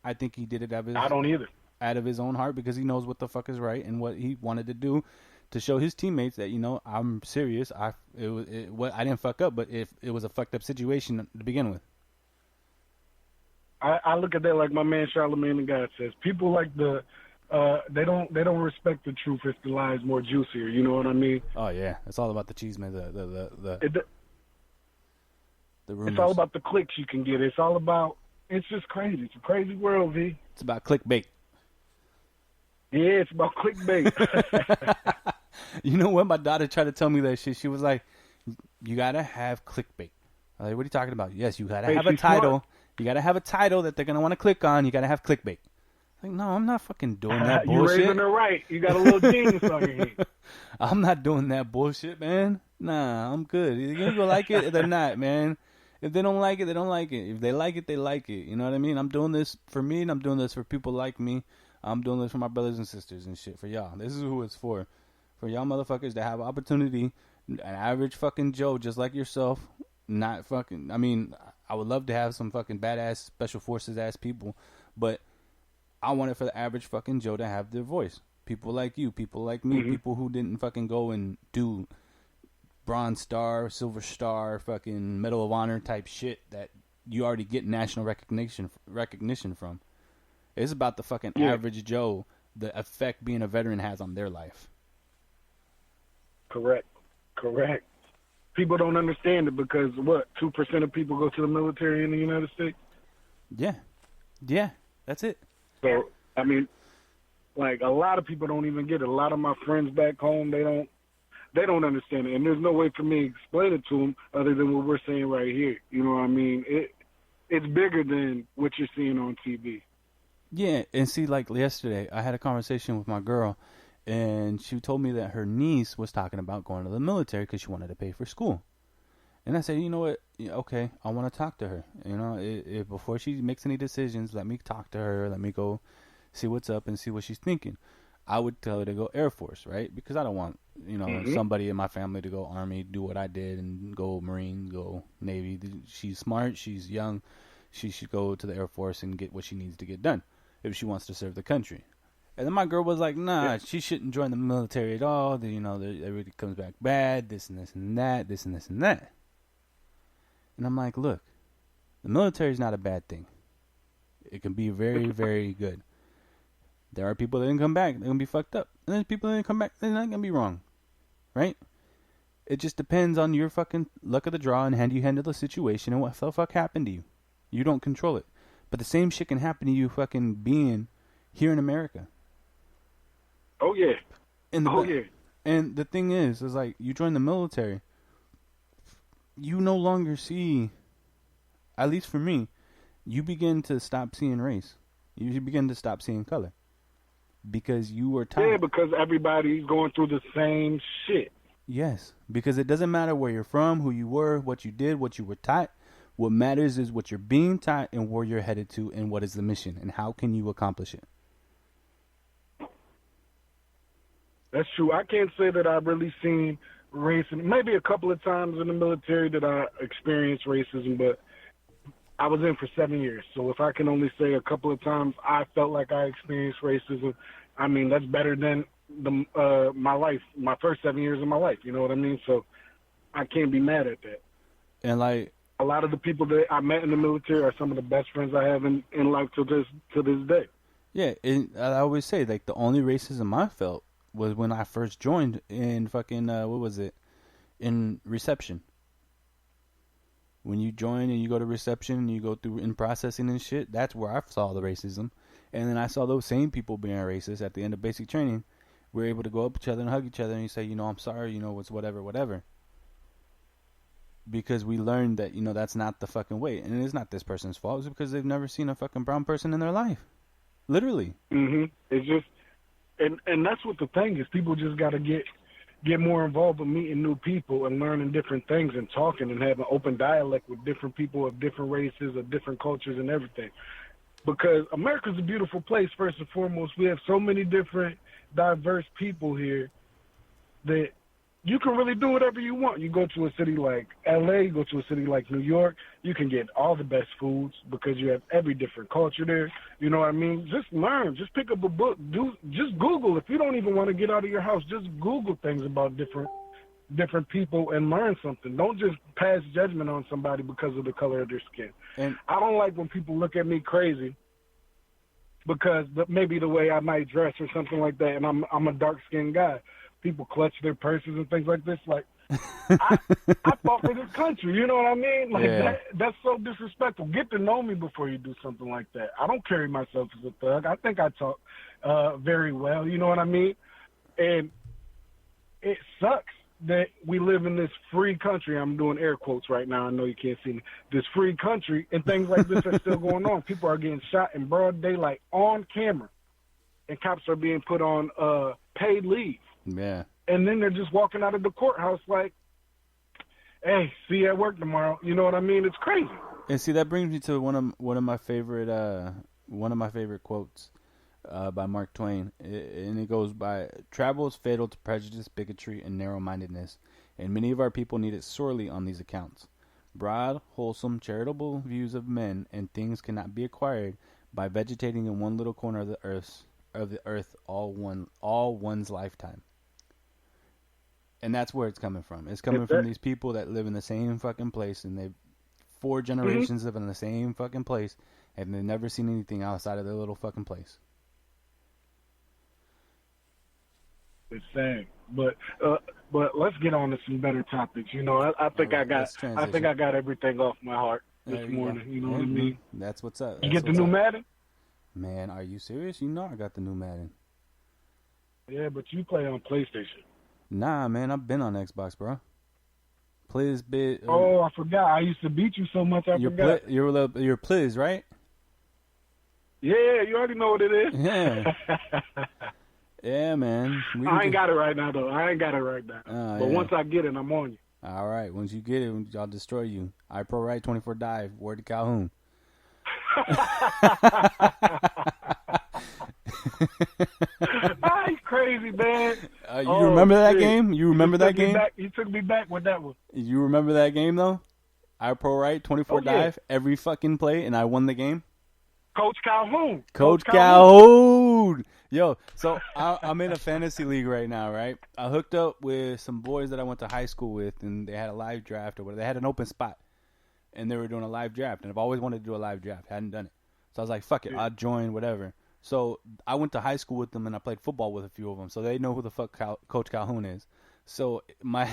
I think he did it I don't either. Out of his own heart because he knows what the fuck is right and what he wanted to do to show his teammates that, you know, I'm serious. I didn't fuck up, but it was a fucked up situation to begin with. I look at that like my man Charlamagne the God says. People like they don't respect the truth if the lie is more juicier. You know what I mean? Oh yeah, it's all about the cheese, man. The rumors. It's all about the clicks you can get. It's all about. It's just crazy. It's a crazy world, V. It's about clickbait. Yeah, it's about clickbait. You know what? My daughter tried to tell me that shit. She was like, "You gotta have clickbait." I'm like, what are you talking about? Yes, you gotta have a title. Smart. You gotta have a title that they're gonna want to click on. You gotta have clickbait. Like, no, I'm not fucking doing that bullshit. You're raising her right. You got a little genius on your head. I'm not doing that bullshit, man. Nah, I'm good. Either you're gonna like it or they're not, man. If they don't like it, they don't like it. If they like it, they like it. You know what I mean? I'm doing this for me, and I'm doing this for people like me. I'm doing this for my brothers and sisters and shit, for y'all. This is who it's for. For y'all motherfuckers that have opportunity, an average fucking Joe just like yourself, not fucking, I mean, I would love to have some fucking badass special forces ass people, but I want it for the average fucking Joe to have their voice. People like you, people like me, people who didn't fucking go and do Bronze Star, Silver Star, fucking Medal of Honor type shit that you already get national recognition from. It's about the fucking average Joe, the effect being a veteran has on their life. Correct. People don't understand it because, 2% of people go to the military in the United States? Yeah, that's it. So, I mean, Like, a lot of people don't even get it. A lot of my friends back home, they don't understand it. And there's no way for me to explain it to them other than what we're saying right here. You know what I mean? It's bigger than what you're seeing on TV. Yeah, and see, like yesterday, I had a conversation with my girl, and she told me that her niece was talking about going to the military because she wanted to pay for school. And I said, you know what? Yeah, okay, I want to talk to her. You know, if before she makes any decisions, let me talk to her. Let me go see what's up and see what she's thinking. I would tell her to go Air Force, right? Because I don't want, somebody in my family to go Army, do what I did, and go Marine, go Navy. She's smart. She's young. She should go to the Air Force and get what she needs to get done if she wants to serve the country. And then my girl was like, nah, she shouldn't join the military at all. Everything comes back bad, this and this and that, this and this and that. And I'm like, look, the military is not a bad thing. It can be very, very good. There are people that didn't come back. They're going to be fucked up. And there's people that didn't come back. They're not going to be wrong. Right? It just depends on your fucking luck of the draw and how you handle the situation and what the fuck happened to you. You don't control it. But the same shit can happen to you fucking being here in America. Oh, yeah. Yeah. And the thing is like, you join the military, you no longer see, at least for me, you begin to stop seeing race. You begin to stop seeing color. Because you were taught. Yeah, because everybody's going through the same shit. Yes, because it doesn't matter where you're from, who you were, what you did, what you were taught. What matters is what you're being taught and where you're headed to and what is the mission and how can you accomplish it. That's true. I can't say that I've really seen racism. Maybe a couple of times in the military that I experienced racism, but I was in for 7 years. So if I can only say a couple of times I felt like I experienced racism, I mean, that's better than my life, my first 7 years of my life. You know what I mean? So I can't be mad at that. And like, a lot of the people that I met in the military are some of the best friends I have in life to this day. Yeah, and I always say, like, the only racism I felt was when I first joined in fucking, in reception. When you join and you go to reception and you go through in processing and shit, that's where I saw the racism. And then I saw those same people being racist at the end of basic training. We're able to go up each other and hug each other and you say, I'm sorry, it's whatever. Because we learned that, that's not the fucking way. And it's not this person's fault. It's because they've never seen a fucking brown person in their life. Literally. Mm-hmm. It's just, and that's what the thing is. People just got to get more involved with meeting new people and learning different things and talking and having open dialect with different people of different races, of different cultures and everything. Because America's a beautiful place, first and foremost. We have so many different diverse people here that you can really do whatever you want. You go to a city like L.A., you go to a city like New York, you can get all the best foods because you have every different culture there. You know what I mean? Just learn. Just pick up a book. Just Google. If you don't even want to get out of your house, just Google things about different people and learn something. Don't just pass judgment on somebody because of the color of their skin. And I don't like when people look at me crazy because maybe the way I might dress or something like that, and I'm a dark-skinned guy. People clutch their purses and things like this. Like, I fought for this country. You know what I mean? Like, that's so disrespectful. Get to know me before you do something like that. I don't carry myself as a thug. I think I talk very well. You know what I mean? And it sucks that we live in this free country. I'm doing air quotes right now. I know you can't see me. This free country, and things like this are still going on. People are getting shot in broad daylight on camera, and cops are being put on paid leave. Yeah. And then they're just walking out of the courthouse like, hey, see you at work tomorrow. You know what I mean? It's crazy. And see, that brings me to one of my favorite quotes by Mark Twain. And it goes by, travel is fatal to prejudice, bigotry, and narrow-mindedness, and many of our people need it sorely on these accounts. Broad, wholesome, charitable views of men and things cannot be acquired by vegetating in one little corner of the earth all one's lifetime. And that's where it's coming from. It's coming from these people that live in the same fucking place, and they've 4 generations live in the same fucking place, and they've never seen anything outside of their little fucking place. It's sad, but let's get on to some better topics. I think I got everything off my heart this morning. You know what I mean? That's what's up. You get the new Madden? Man, are you serious? I got the new Madden. Yeah, but you play on PlayStation. Nah, man, I've been on Xbox, bro. Pliz bit. Oh, I forgot. I used to beat you so much I forgot. You're Pliz, right? Yeah, you already know what it is. Yeah. Yeah, man. I ain't got it right now, though. But once I get it, I'm on you. All right. Once you get it, I'll destroy you. I pro right 24 dive. Word to Calhoun. He's crazy, man. You remember that game? You remember that game? You took me back with that one. You remember that game, though? I pro right 24 dive every fucking play, and I won the game. Coach Calhoun. Coach Calhoun. Yo, so I'm in a fantasy league right now, right? I hooked up with some boys that I went to high school with, and they had a live draft or whatever. They had an open spot, and they were doing a live draft. And I've always wanted to do a live draft. Hadn't done it. So I was like, fuck it. I'll join, whatever. So I went to high school with them, and I played football with a few of them. So they know who the fuck Coach Calhoun is. So my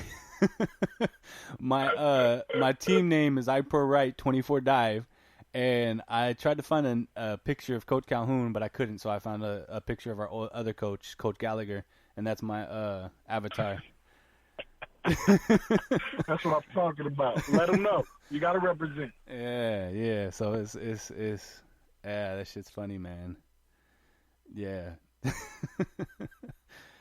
my team name is I Pro Right 24 Dive. And I tried to find a picture of Coach Calhoun, but I couldn't. So I found a picture of our other coach, Coach Gallagher, and that's my avatar. That's what I'm talking about. Let them know. You got to represent. Yeah. So it's that shit's funny, man. Yeah.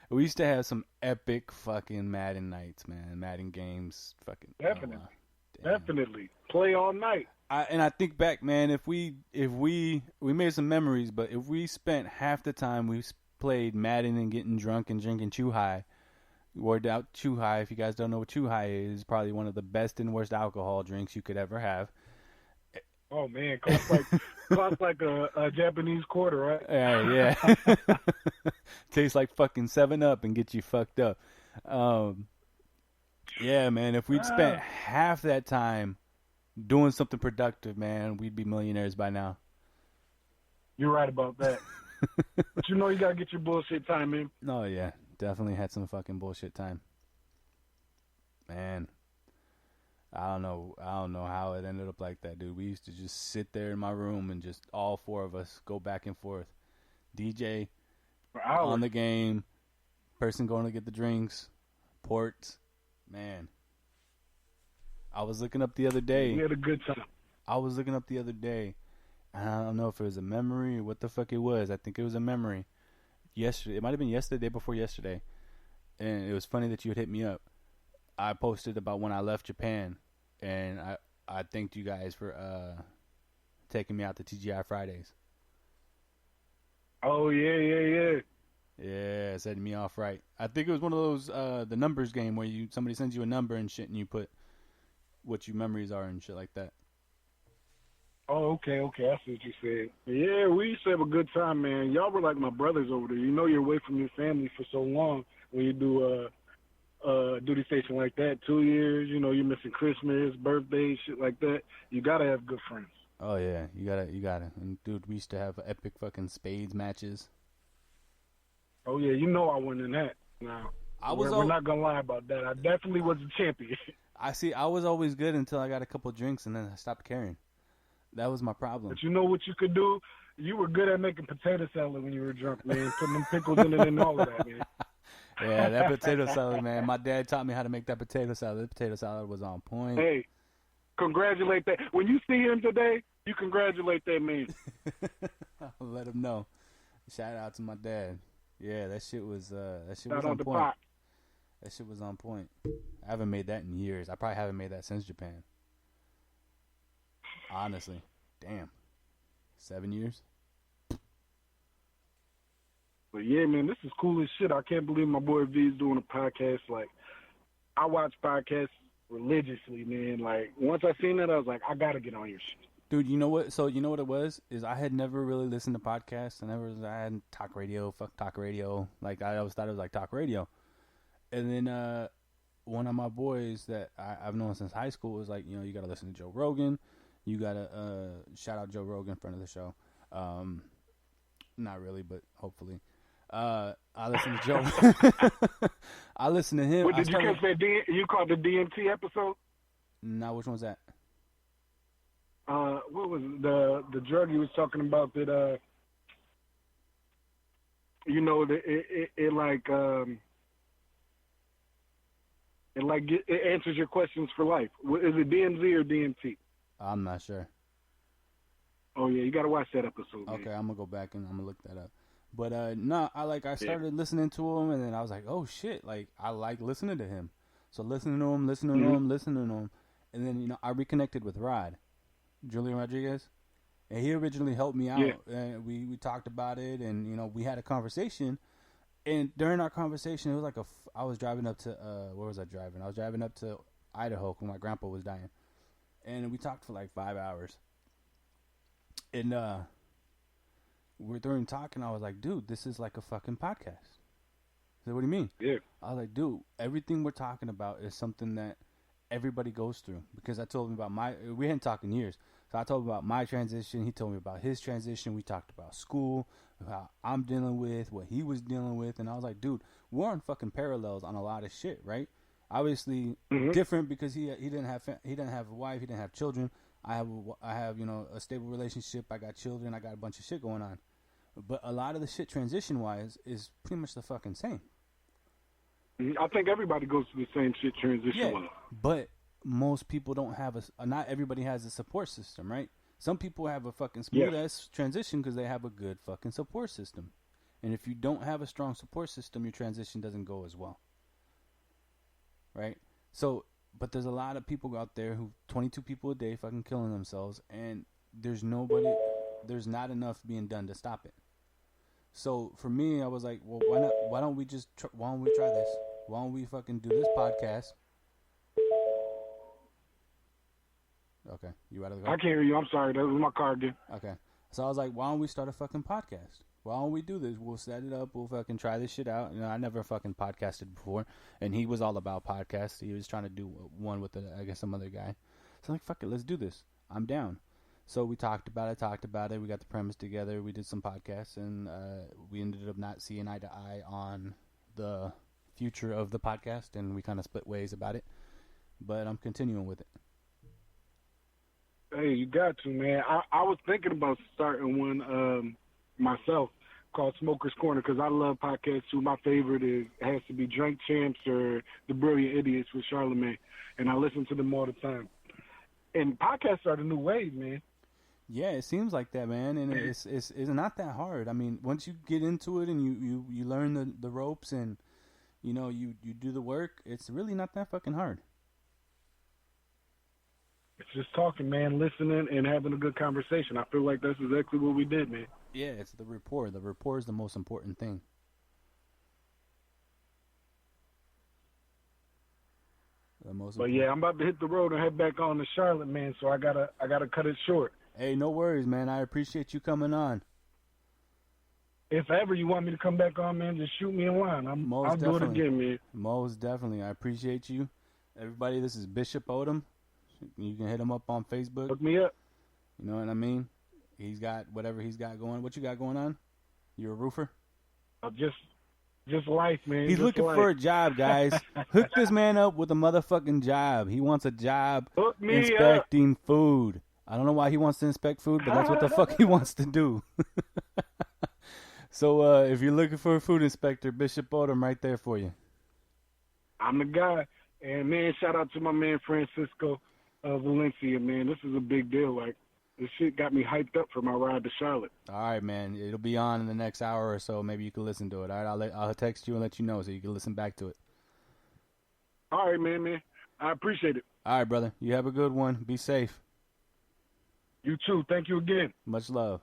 We used to have some epic fucking Madden nights, man. Madden games, fucking. Definitely. Play all night. I think back, man, if we made some memories, but if we spent half the time we played Madden and getting drunk and drinking Chew High, word out Chew High, if you guys don't know what Chew High is, probably one of the best and worst alcohol drinks you could ever have. Oh man, costs like a Japanese quarter, right? Yeah. Tastes like fucking 7-Up and get you fucked up. Yeah, man, if we'd spent half that time doing something productive, man, we'd be millionaires by now. You're right about that. But you know you gotta get your bullshit time in. Oh yeah, definitely had some fucking bullshit time. Man, I don't know how it ended up like that, dude. We used to just sit there in my room and just all four of us go back and forth. DJ on the game, person going to get the drinks, ports, man. I was looking up the other day. We had a good time. I was looking up the other day. And I don't know if it was a memory or what the fuck it was. I think it was a memory. Yesterday, it might have been yesterday, day before yesterday. And it was funny that you had hit me up. I posted about when I left Japan, and I thanked you guys for taking me out to TGI Fridays. Oh yeah. Yeah, setting me off right. I think it was one of those the numbers game where somebody sends you a number and shit, and you put what your memories are and shit like that. Oh, okay. I see what you said. Yeah, we used to have a good time, man. Y'all were like my brothers over there. You know you're away from your family for so long when you do duty station like that. 2 years, you know, you're missing Christmas, birthdays, shit like that. You gotta have good friends. Oh yeah, you gotta. And dude, we used to have epic fucking spades matches. Oh yeah, you know I won in that. Now we're not gonna lie about that. I definitely was a champion. I was always good until I got a couple drinks and then I stopped caring. That was my problem. But you know what you could do? You were good at making potato salad when you were drunk, man. Putting them pickles in it and all of that, man. Yeah, that potato salad, man. My dad taught me how to make that potato salad. The potato salad was on point. Hey, congratulate that. When you see him today, you congratulate that man. I'll let him know. Shout out to my dad. Yeah, that shit was on point. That shit was on point. I haven't made that in years. I probably haven't made that since Japan. Honestly. Damn. 7 years? But yeah, man, this is cool as shit. I can't believe my boy V's doing a podcast. Like, I watch podcasts religiously, man. Like, once I seen that, I was like, I gotta get on your shit. Dude, you know what? So, you know what it was? Is I had never really listened to podcasts. I had talk radio. Fuck talk radio. Like, I always thought it was like talk radio. And then one of my boys that I've known since high school was like, you know, you got to listen to Joe Rogan. You got to shout out Joe Rogan, friend of the show. Not really, but hopefully. I listen to Joe. I listen to him. What, did you catch that? You called the DMT episode? No, which one was that? What was the drug he was talking about that you know, it answers your questions for life. Is it DMZ or DMT? I'm not sure. Oh yeah, you gotta watch that episode. Okay, man. I'm gonna go back and I'm gonna look that up. But no, I started listening to him, and then I was like, oh shit, like I like listening to him. So listening to him, and then I reconnected with Rod, Julian Rodriguez, and he originally helped me out. Yeah. And we talked about it, and we had a conversation. And during our conversation, it was like I was driving up to where was I driving? I was driving up to Idaho when my grandpa was dying, and we talked for like 5 hours. And we're during talking, I was like, dude, this is like a fucking podcast. I said, what do you mean? Yeah. I was like, dude, everything we're talking about is something that everybody goes through. Because I told him about we hadn't talked in years. So I told him about my transition. He told me about his transition. We talked about school, how I'm dealing with, what he was dealing with. And I was like, dude, we're on fucking parallels on a lot of shit, right? Obviously different because he didn't have a wife, he didn't have children. I have a stable relationship. I got children. I got a bunch of shit going on. But a lot of the shit transition wise is pretty much the fucking same. I think everybody goes through the same shit transition wise. But most people don't have not everybody has a support system, right? Some people have a fucking smooth ass transition because they have a good fucking support system. And if you don't have a strong support system, your transition doesn't go as well. Right? So, but there's a lot of people out there 22 people a day fucking killing themselves, and there's not enough being done to stop it. So for me, I was like, well, why don't we try this? Why don't we fucking do this podcast? Okay, you out of the car? I can't hear you. I'm sorry. That was my car again. Okay. So I was like, why don't we start a fucking podcast? Why don't we do this? We'll set it up. We'll fucking try this shit out. I never fucking podcasted before, and he was all about podcasts. He was trying to do one with some other guy. So I'm like, fuck it, let's do this. I'm down. So we talked about it. We got the premise together. We did some podcasts, and we ended up not seeing eye to eye on the future of the podcast, and we kind of split ways about it. But I'm continuing with it. Hey, you got to, man. I was thinking about starting one myself called Smoker's Corner because I love podcasts too. My favorite has to be Drink Champs or The Brilliant Idiots with Charlamagne, and I listen to them all the time. And podcasts are the new wave, man. Yeah, it seems like that, man, and it's not that hard. I mean, once you get into it and you learn the ropes and you do the work, it's really not that fucking hard. It's just talking, man, listening and having a good conversation. I feel like that's exactly what we did, man. Yeah, it's the rapport. The rapport is the most important thing. Yeah, I'm about to hit the road and head back on to Charlotte, man. So I gotta cut it short. Hey, no worries, man. I appreciate you coming on. If ever you want me to come back on, man, just shoot me a line. I'll do it again, man. Most definitely. I appreciate you. Everybody, this is Bishop Odom. You can hit him up on Facebook. Look me up. You know what I mean? He's got whatever he's got going. What you got going on? You're a roofer? Just life, man. He's looking for a job, guys. Hook this man up with a motherfucking job. He wants a job inspecting food. I don't know why he wants to inspect food, but that's what the fuck he wants to do. So if you're looking for a food inspector, Bishop Odom right there for you. I'm the guy. And, man, shout out to my man Francisco Valencia, man. This is a big deal. Like, this shit got me hyped up for my ride to Charlotte. All right, man. It'll be on in the next hour or so. Maybe you can listen to it. All right, I'll text you and let you know so you can listen back to it. All right, man. I appreciate it. All right, brother. You have a good one. Be safe. You too. Thank you again. Much love.